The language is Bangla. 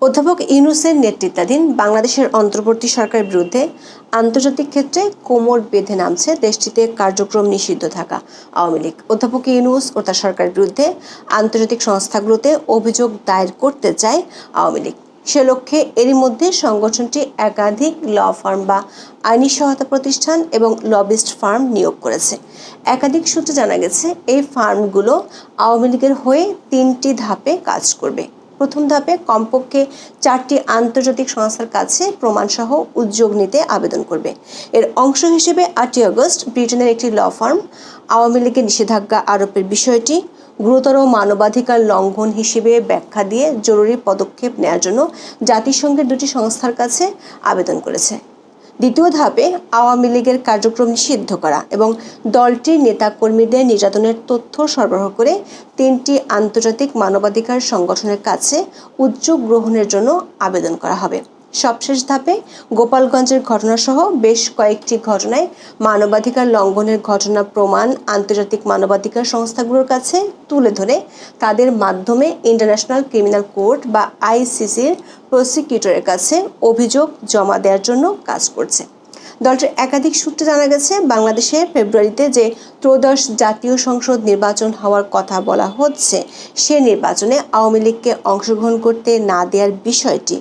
অধ্যাপক ইউনূসের নেতৃত্বাধীন বাংলাদেশের অন্তর্বর্তী সরকারের বিরুদ্ধে আন্তর্জাতিক ক্ষেত্রে কোমর বেঁধে নামছে দেশটিতে কার্যক্রম নিষিদ্ধ থাকা আওয়ামী লীগ। অধ্যাপক ইউনূস ও তার সরকারের বিরুদ্ধে আন্তর্জাতিক সংস্থাগুলোতে অভিযোগ দায়ের করতে চায় আওয়ামী লীগ। সে লক্ষ্যে এরই মধ্যে সংগঠনটি একাধিক ল ফার্ম বা আইনি সহায়তা প্রতিষ্ঠান এবং লবিস্ট ফার্ম নিয়োগ করেছে। একাধিক সূত্রে জানা গেছে, এই ফার্মগুলো আওয়ামী লীগের হয়ে 3টি ধাপে কাজ করবে। প্রথম ধাপে কমপক্ষে 4টি আন্তর্জাতিক সংস্থার কাছে প্রমাণসহ উদ্যোগ নিতে আবেদন করবে। এর অংশ হিসেবে 8ই আগস্ট ব্রিটেনের একটি ল ফার্ম আওয়ামী লীগের নিষেধাজ্ঞা আরোপের বিষয়টি গুরুতর মানবাধিকার লঙ্ঘন হিসেবে ব্যাখ্যা দিয়ে জরুরি পদক্ষেপ নেওয়ার জন্য জাতিসংঘের 2টি সংস্থার কাছে আবেদন করেছে। দ্বিতীয় ধাপে আওয়ামী লীগের কার্যক্রম নিষিদ্ধ করা এবং দলটির নেতাকর্মীদের নির্যাতনের তথ্য সরবরাহ করে 3টি আন্তর্জাতিক মানবাধিকার সংগঠনের কাছে উদ্যোগ গ্রহণের জন্য আবেদন করা হবে। সবশেষ ধাপে গোপালগঞ্জের ঘটনাসহ বেশ কয়েকটি ঘটনায় মানবাধিকার লঙ্ঘনের ঘটনা প্রমাণ আন্তর্জাতিক মানবাধিকার সংস্থাগুলোর কাছে তুলে ধরে তাদের মাধ্যমে ইন্টারন্যাশনাল ক্রিমিনাল কোর্ট বা আইসিসির প্রসিকিউটরের কাছে অভিযোগ জমা দেওয়ার জন্য কাজ করছে। দলটির একাধিক সূত্রে জানা গেছে, বাংলাদেশে ফেব্রুয়ারিতে যে ত্রয়োদশ জাতীয় সংসদ নির্বাচন হওয়ার কথা বলা হচ্ছে, সে নির্বাচনে আওয়ামী লীগকে অংশগ্রহণ করতে না দেওয়ার বিষয়টি